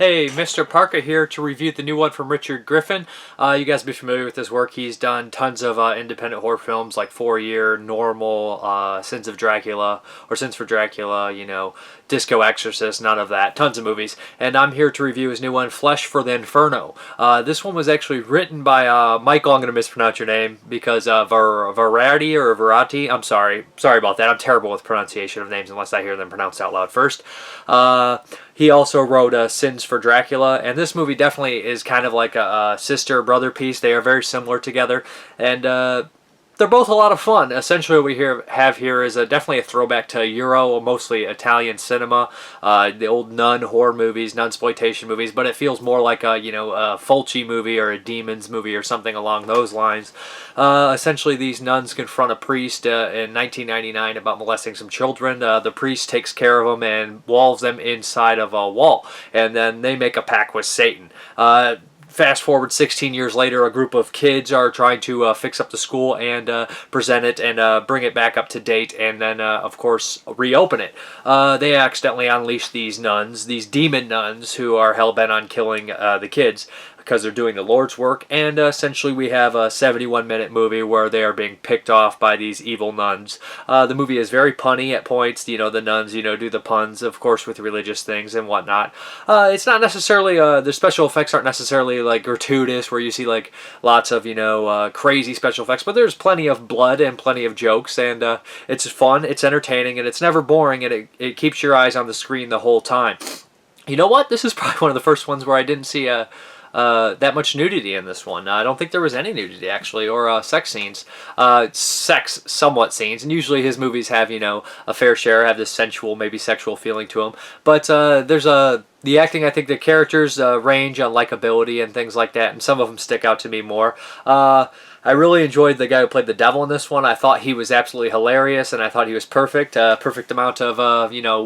Hey, Mrparka here to review the new one from Richard Griffin. You guys be familiar with his work. He's done tons of independent horror films like 4 Year, Normal, Sins of Dracula, or Sins for Dracula, Disco Exorcist, none of that. Tons of movies. And I'm here to review his new one, Flesh for the Inferno. This one was actually written by Michael, I'm going to mispronounce your name, because Verati, I'm sorry. Sorry about that. I'm terrible with pronunciation of names unless I hear them pronounced out loud first. He also wrote Sins for Dracula, and this movie definitely is kind of like a sister-brother piece. They are very similar together, and they're both a lot of fun. Essentially what we have here is definitely a throwback to Euro, mostly Italian cinema, the old nun horror movies, nunsploitation movies, but it feels more like a Fulci movie or a Demons movie or something along those lines. Essentially these nuns confront a priest in 1999 about molesting some children. The priest takes care of them and walls them inside of a wall, and then they make a pact with Satan. Fast forward 16 years later, a group of kids are trying to fix up the school and present it and bring it back up to date, and then, of course, reopen it. They accidentally unleash these nuns, these demon nuns, who are hell-bent on killing the kids because they're doing the Lord's work, and essentially we have a 71-minute movie where they are being picked off by these evil nuns. The movie is very punny at points. The nuns, do the puns, of course, with religious things and whatnot. It's not necessarily, the special effects aren't necessarily, like, gratuitous, where you see, like, lots of, crazy special effects, but there's plenty of blood and plenty of jokes, and it's fun, it's entertaining, and it's never boring, and it keeps your eyes on the screen the whole time. You know what? This is probably one of the first ones where I didn't see that much nudity in this one. I don't think there was any nudity, actually, or sex scenes. Somewhat scenes, and usually his movies have, a fair share, have this sensual, maybe sexual feeling to them. But there's the acting, I think the characters range on likability and things like that, and some of them stick out to me more. I really enjoyed the guy who played the devil in this one. I thought he was absolutely hilarious, and I thought he was perfect. Perfect amount of,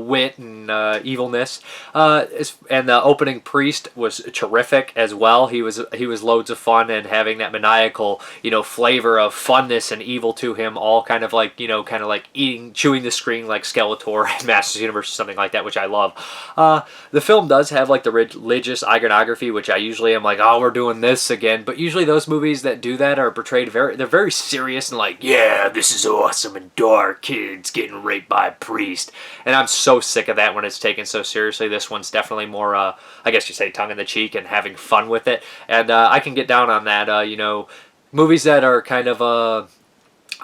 wit and evilness. And the opening priest was terrific as well. He was loads of fun, and having that maniacal, flavor of funness and evil to him, all kind of like chewing the screen like Skeletor in Masters Universe or something like that, which I love. The film does have like the religious iconography, which I usually am like, oh, we're doing this again. But usually those movies that do that are portrayed they're very serious and like, yeah, this is awesome and dark, kids getting raped by a priest. And I'm so sick of that when it's taken so seriously. This one's definitely more, I guess you say, tongue in the cheek and having fun with it. And I can get down on that. Movies that are kind of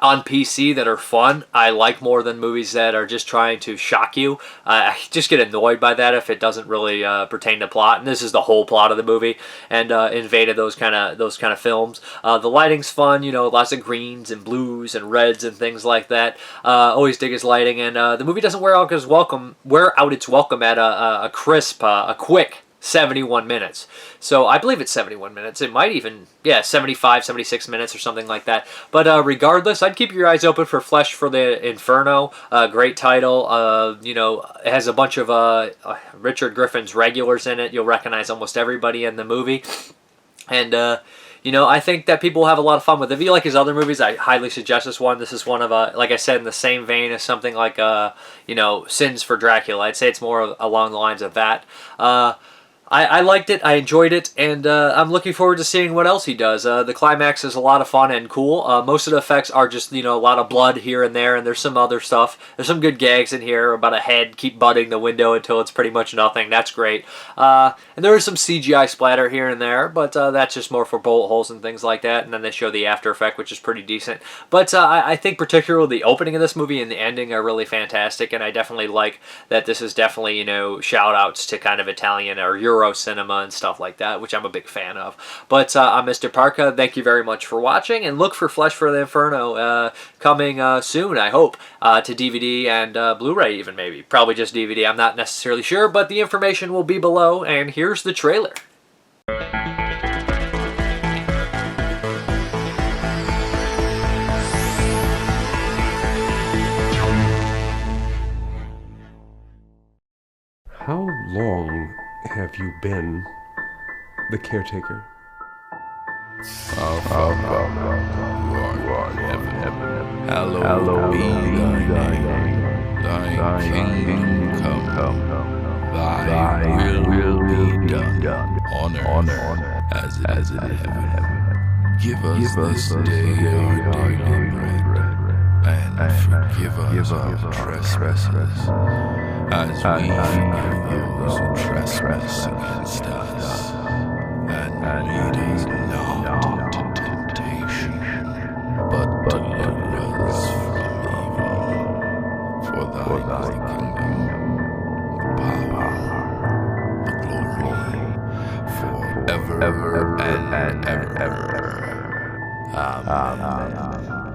on PC that are fun, I like more than movies that are just trying to shock you. I just get annoyed by that if it doesn't really pertain to plot, and this is the whole plot of the movie, and invaded those kind of films. The lighting's fun, lots of greens and blues and reds and things like that. Always dig his lighting, and the movie doesn't wear out its welcome at a crisp, a quick 71 minutes. So I believe it's 71 minutes. It might even, 75, 76 minutes or something like that. But regardless, I'd keep your eyes open for Flesh for the Inferno. Great title. It has a bunch of Richard Griffin's regulars in it. You'll recognize almost everybody in the movie. And, I think that people will have a lot of fun with it. If you like his other movies, I highly suggest this one. This is one of, like I said, in the same vein as something like, Sins for Dracula. I'd say it's more along the lines of that. I liked it, I enjoyed it, and I'm looking forward to seeing what else he does. The climax is a lot of fun and cool. Most of the effects are just, a lot of blood here and there, and there's some other stuff. There's some good gags in here about a head keep butting the window until it's pretty much nothing. That's great. And there is some CGI splatter here and there, but that's just more for bullet holes and things like that, and then they show the after effect, which is pretty decent. But I think particularly the opening of this movie and the ending are really fantastic, and I definitely like that this is definitely, shout-outs to kind of Italian or Euro cinema and stuff like that, which I'm a big fan of. But I'm Mrparka. Thank you very much for watching, and look for Flesh for the Inferno coming soon, I hope, to DVD and Blu-ray even, maybe. Probably just DVD, I'm not necessarily sure, but the information will be below, and here's the trailer. How long have you been the caretaker? Hallowed be thy name. Thy kingdom come. Thy will be done done on earth as it is in heaven. Give us this day our daily bread, and forgive us our trespasses, as we forgive those who trespass against us. And lead us not into temptation, but deliver us from evil. For thine is the kingdom, the power, the glory, forever and ever. Amen.